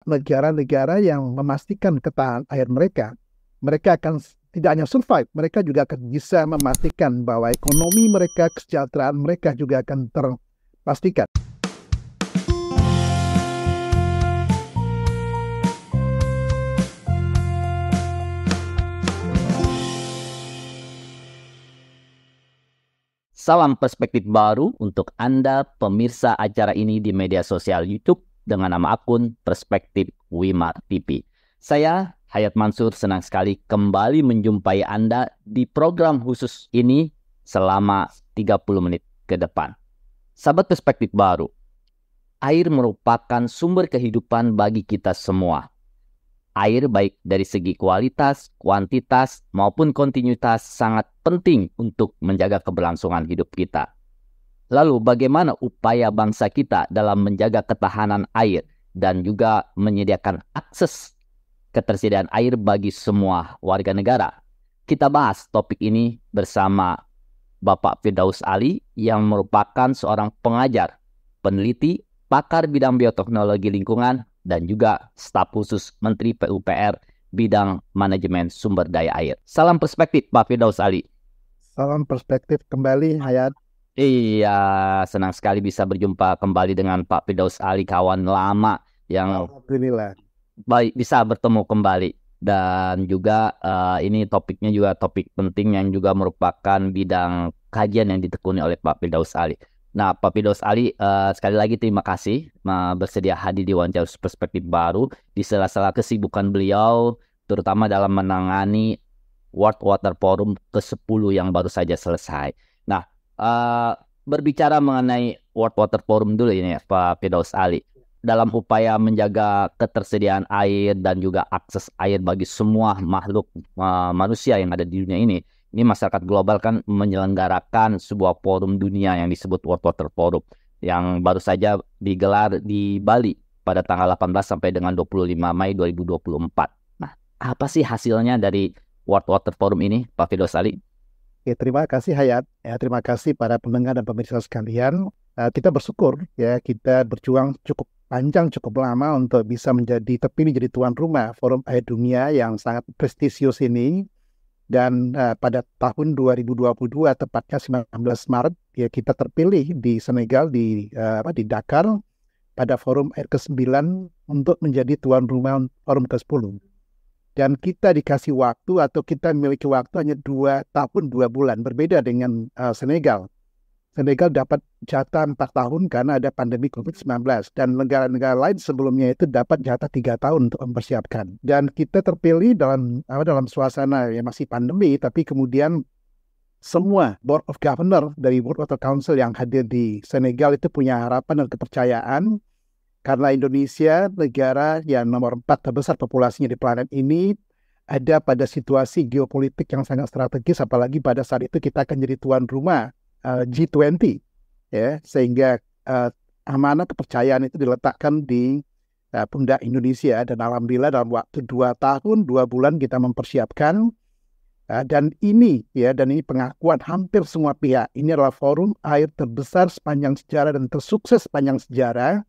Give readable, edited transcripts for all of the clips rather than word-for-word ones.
negara-negara yang memastikan ketahanan air mereka, mereka akan tidak hanya survive, mereka juga akan bisa memastikan bahwa ekonomi mereka, kesejahteraan mereka juga akan terpastikan. Salam perspektif baru untuk Anda pemirsa acara ini di media sosial YouTube dengan nama akun Perspektif Wimar TV. Saya Hayat Mansur senang sekali kembali menjumpai Anda di program khusus ini selama 30 menit ke depan. Sahabat perspektif baru, air merupakan sumber kehidupan bagi kita semua. Air baik dari segi kualitas, kuantitas, maupun kontinuitas sangat penting untuk menjaga keberlangsungan hidup kita. Lalu bagaimana upaya bangsa kita dalam menjaga ketahanan air dan juga menyediakan akses ketersediaan air bagi semua warga negara? Kita bahas topik ini bersama Bapak Firdaus Ali yang merupakan seorang pengajar, peneliti, pakar bidang bioteknologi lingkungan, dan juga staf khusus Menteri PUPR bidang manajemen sumber daya air. Salam perspektif Pak Firdaus Ali. Salam perspektif kembali, Hayat. Iya, senang sekali bisa berjumpa kembali dengan Pak Firdaus Ali, kawan lama yang Alhamdulillah. baik bisa bertemu kembali. Dan juga ini topiknya juga topik penting yang juga merupakan bidang kajian yang ditekuni oleh Pak Firdaus Ali. Nah, Pak Firdaus Ali, sekali lagi terima kasih bersedia hadir di Wawancara Perspektif Baru di sela-sela kesibukan beliau, terutama dalam menangani World Water Forum ke-10 yang baru saja selesai. Nah, berbicara mengenai World Water Forum dulu ini ya, Pak Firdaus Ali. Dalam upaya menjaga ketersediaan air dan juga akses air bagi semua makhluk manusia yang ada di dunia ini masyarakat global kan menyelenggarakan sebuah forum dunia yang disebut World Water Forum yang baru saja digelar di Bali pada tanggal 18 sampai dengan 25 Mei 2024. Nah, apa sih hasilnya dari World Water Forum ini, Pak Firdaus Ali? Oke, terima kasih, Hayat. Ya, terima kasih para pendengar dan pemirsa sekalian. Kita bersyukur ya, kita berjuang cukup panjang, cukup lama untuk bisa terpilih jadi tuan rumah Forum Air Dunia yang sangat prestisius ini. Dan pada tahun 2022, tepatnya 19 Maret, ya kita terpilih di Senegal, di Dakar, pada Forum Air ke-9 untuk menjadi tuan rumah Forum ke-10. Dan kita dikasih waktu atau kita memiliki waktu hanya 2 tahun 2 bulan, berbeda dengan Senegal. Senegal dapat jatah 4 tahun karena ada pandemi COVID-19. Dan negara-negara lain sebelumnya itu dapat jatah 3 tahun untuk mempersiapkan. Dan kita terpilih dalam suasana yang masih pandemi, tapi kemudian semua Board of Governor dari World Water Council yang hadir di Senegal itu punya harapan dan kepercayaan karena Indonesia, negara yang nomor 4 terbesar populasinya di planet ini, ada pada situasi geopolitik yang sangat strategis, apalagi pada saat itu kita akan jadi tuan rumah G20, ya, sehingga amanah kepercayaan itu diletakkan di pundak Indonesia. Dan alhamdulillah dalam waktu 2 tahun 2 bulan kita mempersiapkan, dan ini pengakuan hampir semua pihak, ini adalah forum air terbesar sepanjang sejarah dan tersukses sepanjang sejarah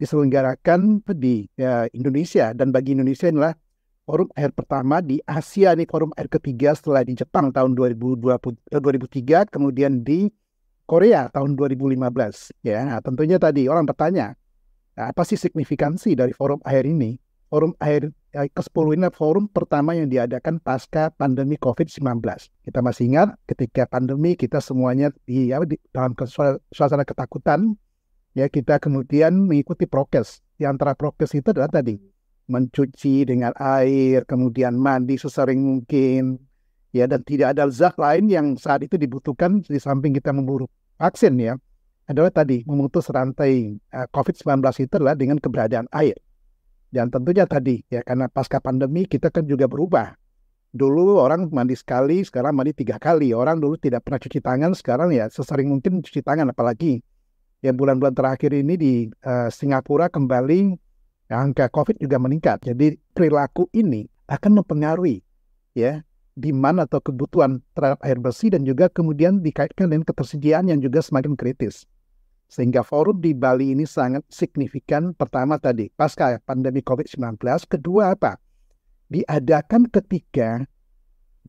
diselenggarakan di Indonesia. Dan bagi Indonesia inilah forum air pertama di Asia, nih forum air ketiga setelah di Jepang tahun 2003, kemudian di Korea tahun 2015. Ya, nah, tentunya tadi orang bertanya, apa sih signifikansi dari forum air ini? Forum air ke-10 ini forum pertama yang diadakan pasca pandemi COVID-19. Kita masih ingat ketika pandemi kita semuanya dalam suasana ketakutan, ya kita kemudian mengikuti prokes. Di antara prokes itu adalah tadi mencuci dengan air, kemudian mandi sesering mungkin, ya, dan tidak ada zat lain yang saat itu dibutuhkan di samping kita memburu vaksin, ya, adalah tadi memutus rantai COVID-19 itu adalah dengan keberadaan air. Dan tentunya tadi, ya, karena pasca pandemi kita kan juga berubah. Dulu orang mandi sekali, sekarang mandi 3 kali. Orang dulu tidak pernah cuci tangan, sekarang ya sesering mungkin cuci tangan, apalagi ya bulan-bulan terakhir ini di Singapura kembali angka COVID juga meningkat. Jadi perilaku ini akan mempengaruhi ya demand atau kebutuhan terhadap air bersih dan juga kemudian dikaitkan dengan ketersediaan yang juga semakin kritis. Sehingga forum di Bali ini sangat signifikan. Pertama tadi, pasca pandemi COVID-19. Kedua apa? Diadakan ketika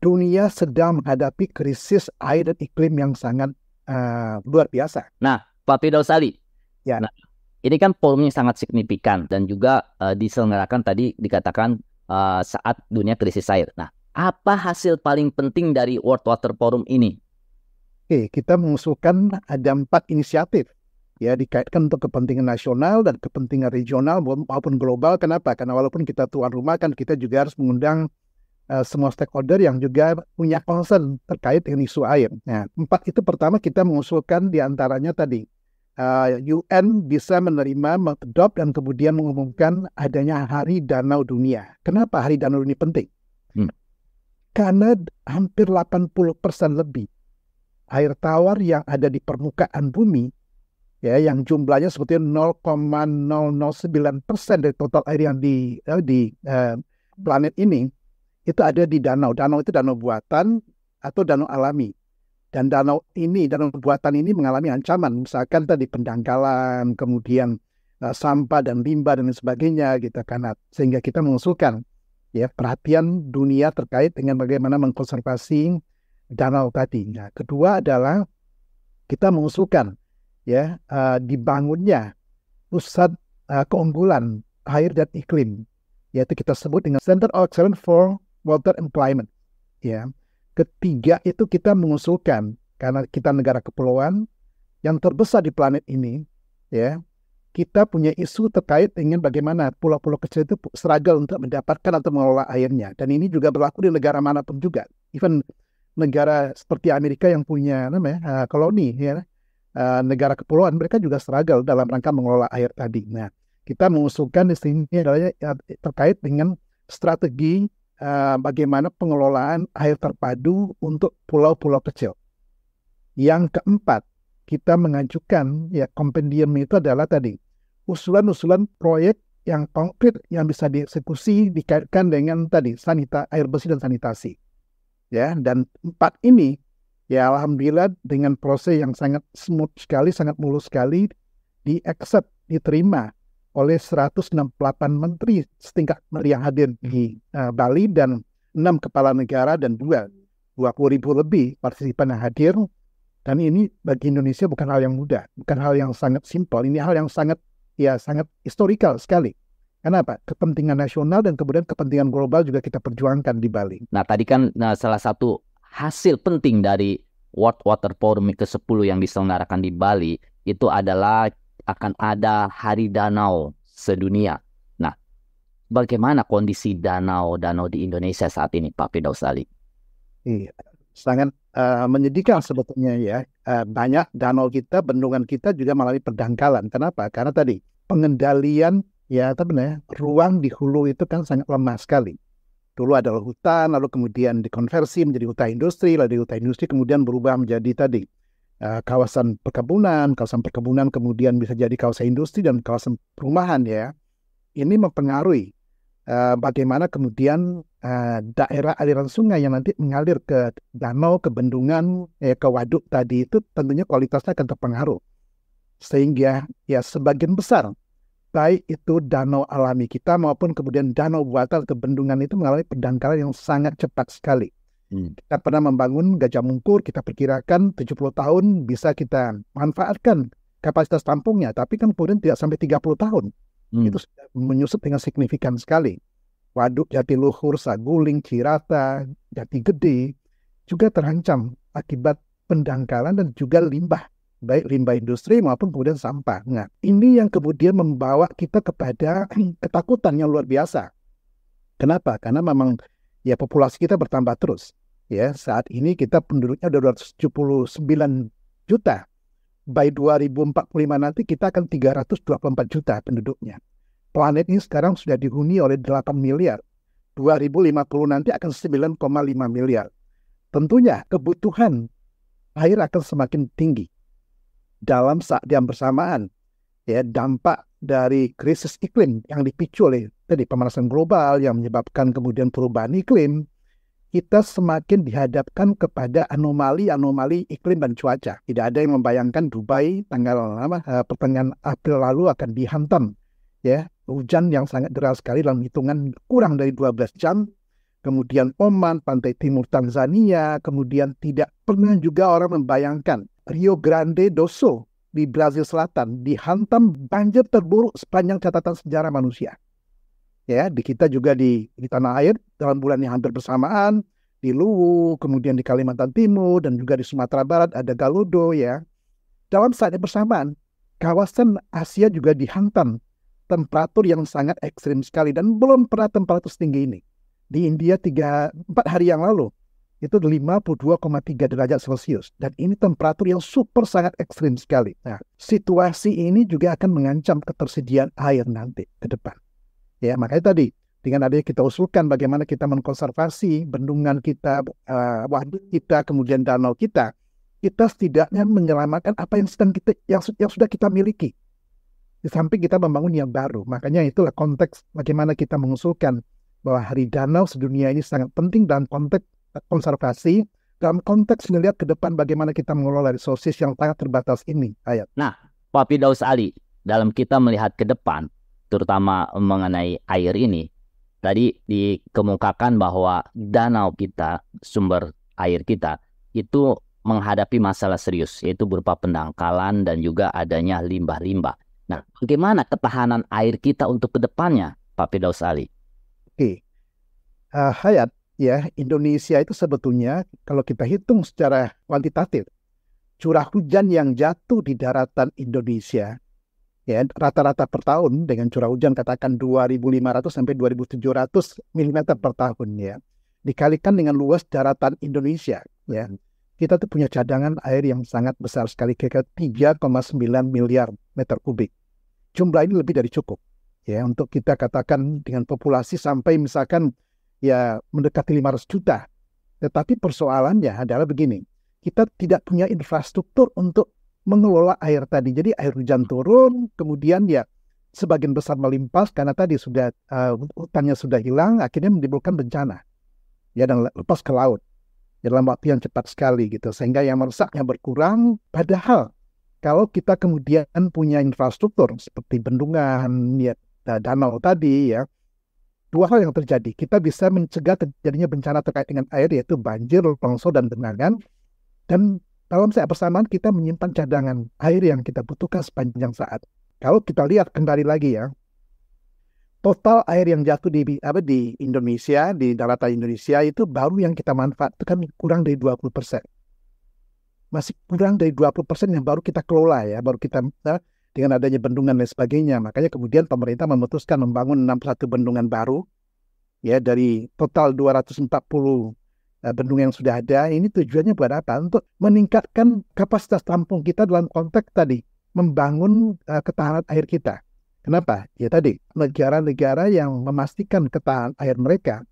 dunia sedang menghadapi krisis air dan iklim yang sangat luar biasa. Nah, Pak Firdaus Ali, Ya. nah, ini kan forumnya sangat signifikan dan juga diselenggarakan tadi dikatakan saat dunia krisis air. Nah, apa hasil paling penting dari World Water Forum ini? Oke, kita mengusulkan ada 4 inisiatif ya dikaitkan untuk kepentingan nasional dan kepentingan regional maupun global. Kenapa? Karena walaupun kita tuan rumah kan kita juga harus mengundang semua stakeholder yang juga punya concern terkait dengan isu air. Nah, 4 itu pertama kita mengusulkan diantaranya tadi UN bisa menerima, mengadopt dan kemudian mengumumkan adanya Hari Danau Dunia. Kenapa Hari Danau ini penting? Karena hampir 80% lebih air tawar yang ada di permukaan bumi, ya, yang jumlahnya sebetulnya 0,009% dari total air yang di planet ini, itu ada di danau. Danau itu danau buatan atau danau alami. Dan danau buatan ini mengalami ancaman, misalkan tadi pendangkalan, kemudian sampah dan limbah dan sebagainya, gitu kan. Sehingga kita mengusulkan ya perhatian dunia terkait dengan bagaimana mengkonservasi danau tadi. Nah, kedua adalah kita mengusulkan ya dibangunnya pusat keunggulan air dan iklim, yaitu kita sebut dengan Center of Excellence for Water and Climate. Ya, ketiga itu kita mengusulkan karena kita negara kepulauan yang terbesar di planet ini, ya, kita punya isu terkait dengan bagaimana pulau-pulau kecil itu struggle untuk mendapatkan atau mengelola airnya, dan ini juga berlaku di negara manapun juga, even negara seperti Amerika yang punya koloni, ya, negara kepulauan, mereka juga struggle dalam rangka mengelola air tadi. Nah, kita mengusulkan di sini adalah terkait dengan strategi bagaimana pengelolaan air terpadu untuk pulau-pulau kecil. Yang keempat, kita mengajukan ya kompendium itu adalah tadi usulan-usulan proyek yang konkret yang bisa dieksekusi dikaitkan dengan tadi air bersih dan sanitasi. Ya, dan 4 ini ya alhamdulillah dengan proses yang sangat smooth sekali, sangat mulus sekali diterima oleh 168 menteri setingkat yang hadir di Bali dan 6 kepala negara dan 20.000 lebih partisipan yang hadir. Dan ini bagi Indonesia bukan hal yang mudah, bukan hal yang sangat simpel, ini hal yang sangat historikal sekali. Kenapa? Kepentingan nasional dan kemudian kepentingan global juga kita perjuangkan di Bali. Nah, tadi kan salah satu hasil penting dari World Water Forum ke-10 yang diselenggarakan di Bali itu adalah akan ada Hari Danau Sedunia. Nah, bagaimana kondisi danau-danau di Indonesia saat ini, Pak Firdaus Ali? Iya, sangat menyedihkan sebetulnya ya. Banyak danau kita, bendungan kita juga mengalami pendangkalan. Kenapa? Karena tadi pengendalian ruang di hulu itu kan sangat lemah sekali. Dulu adalah hutan, lalu kemudian dikonversi menjadi hutan industri, lalu di hutan industri kemudian berubah menjadi tadi kawasan perkebunan kemudian bisa jadi kawasan industri dan kawasan perumahan ya. Ini mempengaruhi bagaimana kemudian daerah aliran sungai yang nanti mengalir ke danau, ke bendungan, ke waduk tadi itu tentunya kualitasnya akan terpengaruh. Sehingga ya sebagian besar baik itu danau alami kita maupun kemudian danau buatan atau bendungan itu mengalami pendangkalan yang sangat cepat sekali. Kita pernah membangun Gajah Mungkur, kita perkirakan 70 tahun bisa kita manfaatkan kapasitas tampungnya, tapi kan kemudian tidak sampai 30 tahun. Itu sudah menyusut dengan signifikan sekali. Waduk Jatiluhur, Saguling, Cirata, Jati Gede juga terancam akibat pendangkalan dan juga limbah, baik limbah industri maupun kemudian sampah. Nah, ini yang kemudian membawa kita kepada ketakutan yang luar biasa. Kenapa? Karena memang ya populasi kita bertambah terus. Ya, saat ini kita penduduknya ada 279 juta. By 2045 nanti kita akan 324 juta penduduknya. Planet ini sekarang sudah dihuni oleh 8 miliar. 2050 nanti akan 9,5 miliar. Tentunya kebutuhan air akan semakin tinggi. Dalam saat yang bersamaan, ya dampak dari krisis iklim yang dipicu oleh tadi pemanasan global yang menyebabkan kemudian perubahan iklim kita semakin dihadapkan kepada anomali-anomali iklim dan cuaca. Tidak ada yang membayangkan Dubai pertengahan April lalu akan dihantam ya hujan yang sangat deras sekali dalam hitungan kurang dari 12 jam. Kemudian Oman, pantai timur Tanzania, kemudian tidak pernah juga orang membayangkan Rio Grande do Sul di Brazil Selatan dihantam banjir terburuk sepanjang catatan sejarah manusia. Ya, di kita juga di tanah air dalam bulan yang hampir bersamaan, di Luwu, kemudian di Kalimantan Timur, dan juga di Sumatera Barat ada Galodo ya. Dalam saat yang bersamaan, kawasan Asia juga dihantam temperatur yang sangat ekstrim sekali dan belum pernah temperatur setinggi ini. Di India 4 hari yang lalu itu 52,3 derajat Celcius dan ini temperatur yang super sangat ekstrim sekali. Nah, situasi ini juga akan mengancam ketersediaan air nanti ke depan. Ya, makanya tadi dengan adanya kita usulkan bagaimana kita mengkonservasi bendungan kita, waduk kita, kemudian danau kita setidaknya menyelamatkan apa yang sudah kita miliki. Di samping kita membangun yang baru. Makanya itulah konteks bagaimana kita mengusulkan bahwa Hari Danau sedunia ini sangat penting dalam konteks konservasi, dalam konteks melihat ke depan bagaimana kita mengelola resources yang sangat terbatas ini. Nah, Pak Firdaus Ali, dalam kita melihat ke depan, terutama mengenai air ini, tadi dikemukakan bahwa danau kita, sumber air kita, itu menghadapi masalah serius, yaitu berupa pendangkalan dan juga adanya limbah-limbah. Nah, bagaimana ketahanan air kita untuk ke depannya, Pak Firdaus Ali? Oke, Hayat, ya Indonesia itu sebetulnya kalau kita hitung secara kuantitatif, curah hujan yang jatuh di daratan Indonesia, ya rata-rata per tahun dengan curah hujan katakan 2.500 sampai 2.700 mm per tahun ya, dikalikan dengan luas daratan Indonesia ya, kita tuh punya cadangan air yang sangat besar sekali, kira-kira 3,9 miliar meter kubik. Jumlah ini lebih dari cukup ya untuk kita katakan dengan populasi sampai misalkan ya mendekati 500 juta. Tetapi persoalannya adalah begini, kita tidak punya infrastruktur untuk mengelola air tadi. Jadi air hujan turun, kemudian ya sebagian besar melimpas karena tadi sudah hutannya sudah hilang, akhirnya menimbulkan bencana. Ya dan lepas ke laut. Ya, dalam waktu yang cepat sekali gitu. Sehingga yang merusaknya berkurang. Padahal kalau kita kemudian punya infrastruktur seperti bendungan, ya danau tadi ya, dua hal yang terjadi. Kita bisa mencegah terjadinya bencana terkait dengan air yaitu banjir, longsor dan genangan. Dan dalam saat bersamaan kita menyimpan cadangan air yang kita butuhkan sepanjang saat. Kalau kita lihat kembali lagi ya, total air yang jatuh di Indonesia, di daratan Indonesia itu baru yang kita manfaatkan kurang dari 20%. Masih kurang dari 20% yang baru kita kelola ya, baru kita dengan adanya bendungan dan sebagainya. Makanya kemudian pemerintah memutuskan membangun 61 bendungan baru ya dari total 240 bendungan yang sudah ada. Ini tujuannya buat apa? Untuk meningkatkan kapasitas tampung kita dalam konteks tadi membangun ketahanan air kita. Kenapa? Ya tadi negara-negara yang memastikan ketahanan air mereka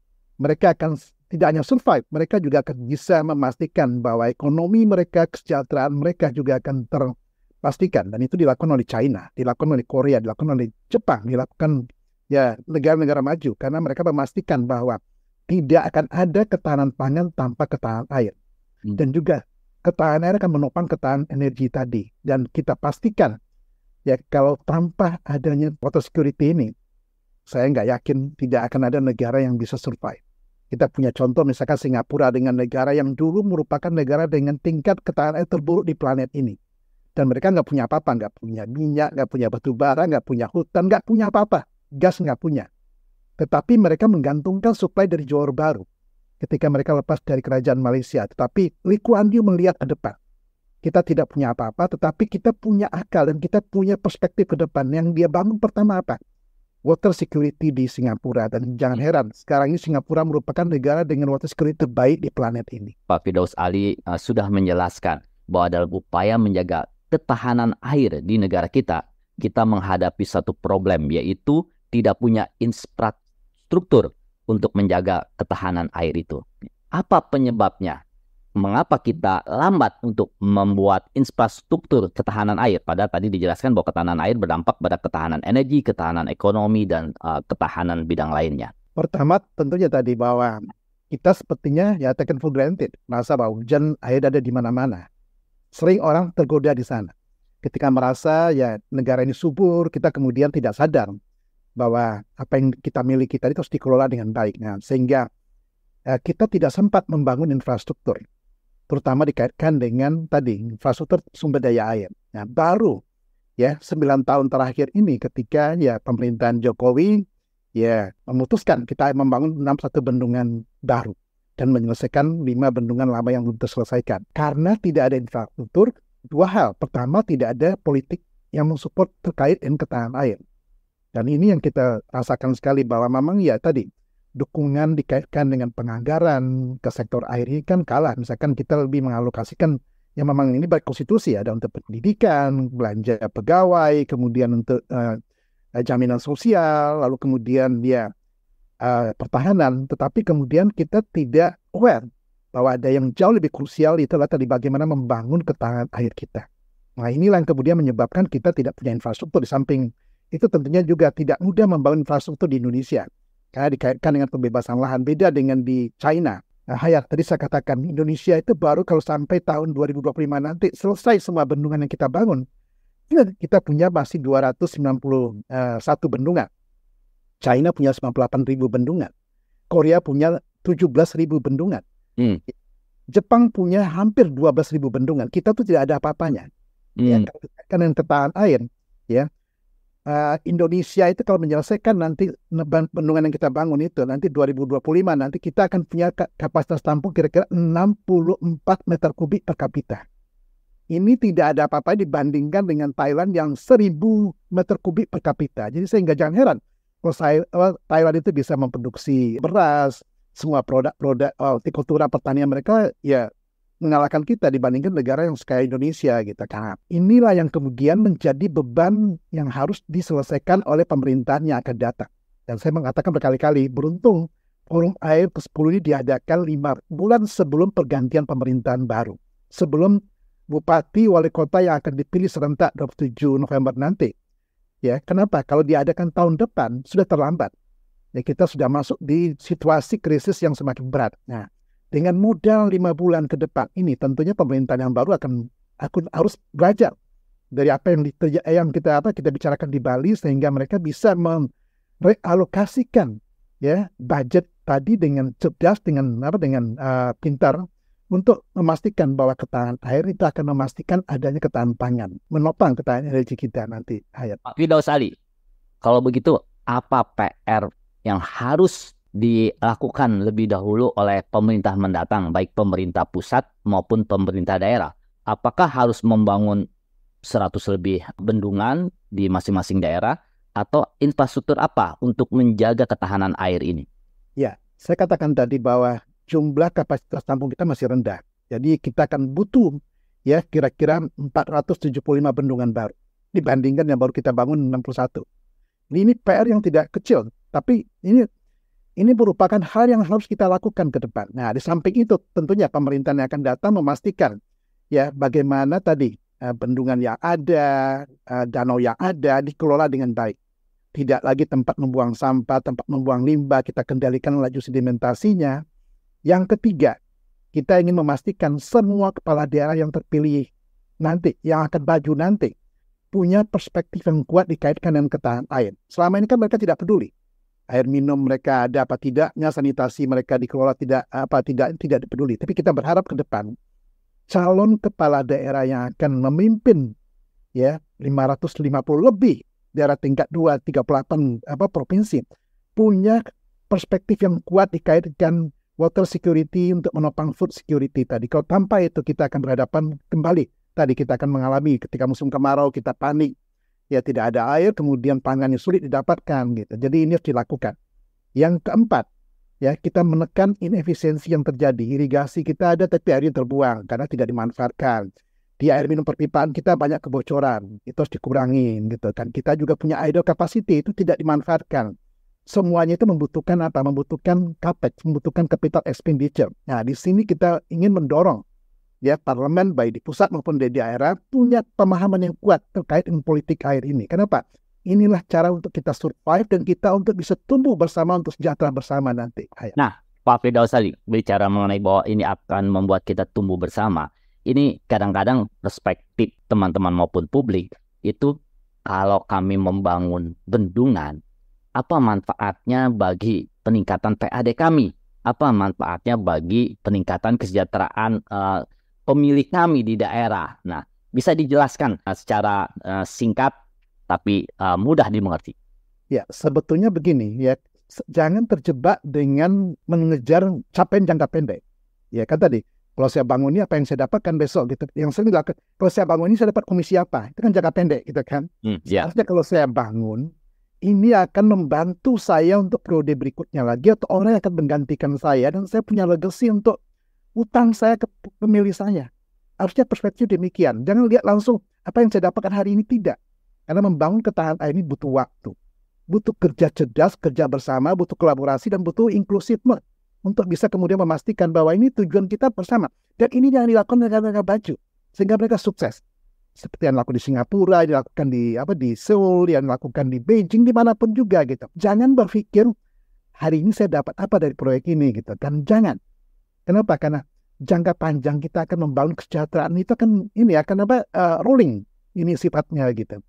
akan tidak hanya survive, mereka juga akan bisa memastikan bahwa ekonomi mereka, kesejahteraan mereka juga akan terpastikan. Dan itu dilakukan oleh China, dilakukan oleh Korea, dilakukan oleh Jepang, dilakukan ya negara-negara maju karena mereka memastikan bahwa tidak akan ada ketahanan pangan tanpa ketahanan air. Dan juga ketahanan air akan menopang ketahanan energi tadi. Dan kita pastikan ya kalau tanpa adanya water security ini, saya nggak yakin tidak akan ada negara yang bisa survive. Kita punya contoh misalkan Singapura dengan negara yang dulu merupakan negara dengan tingkat ketahanan air terburuk di planet ini. Dan mereka nggak punya apa-apa, nggak punya minyak, nggak punya batu bara, nggak punya hutan, nggak punya apa-apa. Gas nggak punya. Tetapi mereka menggantungkan suplai dari Johor Bahru ketika mereka lepas dari kerajaan Malaysia. Tetapi Lee Kuan Yew melihat ke depan. Kita tidak punya apa-apa, tetapi kita punya akal dan kita punya perspektif ke depan. Yang dia bangun pertama apa? Water security di Singapura. Dan jangan heran, sekarang ini Singapura merupakan negara dengan water security terbaik di planet ini. Pak Firdaus Ali sudah menjelaskan bahwa dalam upaya menjaga ketahanan air di negara kita menghadapi satu problem, yaitu tidak punya infrastruktur untuk menjaga ketahanan air itu. Apa penyebabnya? Mengapa kita lambat untuk membuat infrastruktur ketahanan air? Padahal tadi dijelaskan bahwa ketahanan air berdampak pada ketahanan energi, ketahanan ekonomi, dan ketahanan bidang lainnya. Pertama tentunya tadi bahwa kita sepertinya ya taken for granted, merasa bahwa hujan air ada di mana-mana. Sering orang tergoda di sana. Ketika merasa ya negara ini subur, kita kemudian tidak sadar bahwa apa yang kita miliki tadi harus dikelola dengan baik. Nah, sehingga kita tidak sempat membangun infrastruktur, terutama dikaitkan dengan tadi infrastruktur sumber daya air. Nah, baru ya 9 tahun terakhir ini ketika ya pemerintahan Jokowi ya memutuskan kita membangun 61 bendungan baru dan menyelesaikan 5 bendungan lama yang belum terselesaikan. Karena tidak ada infrastruktur, dua hal. Pertama, tidak ada politik yang mensupport terkait dengan ketahanan air. Dan ini yang kita rasakan sekali bahwa memang ya tadi dukungan dikaitkan dengan penganggaran ke sektor air ini kan kalah. Misalkan kita lebih mengalokasikan yang memang ini baik konstitusi, ada untuk pendidikan, belanja pegawai, kemudian untuk jaminan sosial, lalu kemudian dia pertahanan. Tetapi kemudian kita tidak aware bahwa ada yang jauh lebih krusial, itu adalah tadi bagaimana membangun ketahanan air kita. Nah, inilah yang kemudian menyebabkan kita tidak punya infrastruktur. Di samping itu tentunya juga tidak mudah membangun infrastruktur di Indonesia karena dikaitkan dengan pembebasan lahan, beda dengan di China. Nah, Hayat, tadi saya katakan Indonesia itu baru kalau sampai tahun 2025 nanti selesai semua bendungan yang kita bangun, kita punya masih 291 bendungan. China punya 98.000 bendungan. Korea punya 17.000 bendungan. Jepang punya hampir 12.000 bendungan. Kita tuh tidak ada apa-apanya. Ya, karena ketahanan air, ya. Indonesia itu kalau menyelesaikan nanti bendungan yang kita bangun itu nanti 2025 nanti kita akan punya kapasitas tampung kira-kira 64 meter kubik per kapita. Ini tidak ada apa-apa dibandingkan dengan Thailand yang 1.000 meter kubik per kapita. Jadi sehingga jangan heran kalau Thailand itu bisa memproduksi beras, semua produk-produk hortikultura pertanian mereka ya mengalahkan kita dibandingkan negara yang sekaya Indonesia gitu kan. Inilah yang kemudian menjadi beban yang harus diselesaikan oleh pemerintahan yang akan datang. Dan saya mengatakan berkali-kali, beruntung Forum Air ke-10 ini diadakan 5 bulan sebelum pergantian pemerintahan baru. Sebelum bupati wali kota yang akan dipilih serentak 27 November nanti. Ya, kenapa? Kalau diadakan tahun depan sudah terlambat. Ya, kita sudah masuk di situasi krisis yang semakin berat. Nah, dengan modal 5 bulan ke depan ini, tentunya pemerintahan yang baru akan harus belajar dari apa yang kita bicarakan di Bali, sehingga mereka bisa merealokasikan ya budget tadi dengan cerdas, dengan pintar untuk memastikan bahwa ketahanan air itu akan memastikan adanya ketahanan pangan, menopang ketahanan energi kita nanti. Hayat. Pak Firdaus Ali, kalau begitu apa PR yang harus dilakukan lebih dahulu oleh pemerintah mendatang, baik pemerintah pusat maupun pemerintah daerah? Apakah harus membangun 100 lebih bendungan di masing-masing daerah, atau infrastruktur apa untuk menjaga ketahanan air ini? Ya, saya katakan tadi bahwa jumlah kapasitas tampung kita masih rendah. Jadi kita akan butuh ya kira-kira 475 bendungan baru dibandingkan yang baru kita bangun 61. Ini PR yang tidak kecil, tapi ini merupakan hal yang harus kita lakukan ke depan. Nah, di samping itu tentunya pemerintahan yang akan datang memastikan ya bagaimana tadi bendungan yang ada, danau yang ada dikelola dengan baik. Tidak lagi tempat membuang sampah, tempat membuang limbah, kita kendalikan laju sedimentasinya. Yang ketiga, kita ingin memastikan semua kepala daerah yang terpilih nanti, yang akan maju nanti, punya perspektif yang kuat dikaitkan dengan ketahanan air. Selama ini kan mereka tidak peduli. Air minum mereka ada apa tidaknya, sanitasi mereka dikelola tidak peduli. Tapi kita berharap ke depan calon kepala daerah yang akan memimpin ya 550 lebih daerah tingkat 2, 38 provinsi punya perspektif yang kuat dikaitkan water security untuk menopang food security tadi. Kalau tanpa itu kita akan berhadapan kembali. Tadi kita akan mengalami ketika musim kemarau kita panik. Ya tidak ada air, kemudian pangannya sulit didapatkan gitu. Jadi ini harus dilakukan. Yang keempat, ya kita menekan inefisiensi yang terjadi. Irigasi kita ada tapi airnya terbuang karena tidak dimanfaatkan. Di air minum perpipaan kita banyak kebocoran, itu harus dikurangin gitu kan. Kita juga punya idle capacity, itu tidak dimanfaatkan. Semuanya itu membutuhkan apa? Membutuhkan capex, membutuhkan capital expenditure. Nah, di sini kita ingin mendorong ya parlemen baik di pusat maupun di daerah punya pemahaman yang kuat terkait dengan politik air ini. Kenapa? Inilah cara untuk kita survive dan kita untuk bisa tumbuh bersama untuk sejahtera bersama nanti. Nah, Pak Firdaus Ali bicara mengenai bahwa ini akan membuat kita tumbuh bersama. Ini kadang-kadang perspektif teman-teman maupun publik itu kalau kami membangun bendungan, apa manfaatnya bagi peningkatan PAD kami? Apa manfaatnya bagi peningkatan kesejahteraan pemilih kami di daerah? Nah, bisa dijelaskan secara singkat tapi mudah dimengerti. Ya, sebetulnya begini ya, jangan terjebak dengan mengejar capaian jangka pendek. Ya kan tadi, kalau saya bangun ini apa yang saya dapatkan besok gitu. Yang sering dilakukan, kalau saya bangun ini saya dapat komisi apa? Itu kan jangka pendek gitu kan. Seharusnya kalau saya bangun, ini akan membantu saya untuk periode berikutnya lagi atau orang yang akan menggantikan saya dan saya punya legacy untuk utang saya ke pemilih saya. Harusnya perspektif demikian. Jangan lihat langsung apa yang saya dapatkan hari ini, tidak. Karena membangun ketahanan air ini butuh waktu. Butuh kerja cerdas, kerja bersama, butuh kolaborasi, dan butuh inclusiveness untuk bisa kemudian memastikan bahwa ini tujuan kita bersama. Dan ini yang dilakukan negara-negara maju, sehingga mereka sukses. Seperti yang dilakukan di Singapura, dilakukan di Seoul, yang dilakukan di Beijing, dimanapun juga gitu. Jangan berpikir hari ini saya dapat apa dari proyek ini gitu. Dan jangan. Kenapa? Karena jangka panjang kita akan membangun kesejahteraan itu akan rolling ini sifatnya gitu.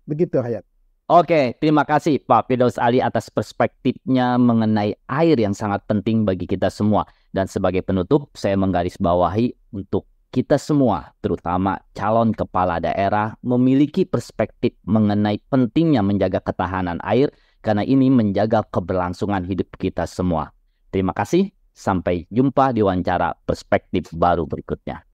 Begitu, Hayat. Oke, terima kasih Pak Firdaus Ali atas perspektifnya mengenai air yang sangat penting bagi kita semua. Dan sebagai penutup, saya menggarisbawahi untuk kita semua, terutama calon kepala daerah, memiliki perspektif mengenai pentingnya menjaga ketahanan air, karena ini menjaga keberlangsungan hidup kita semua. Terima kasih, sampai jumpa di wawancara perspektif baru berikutnya.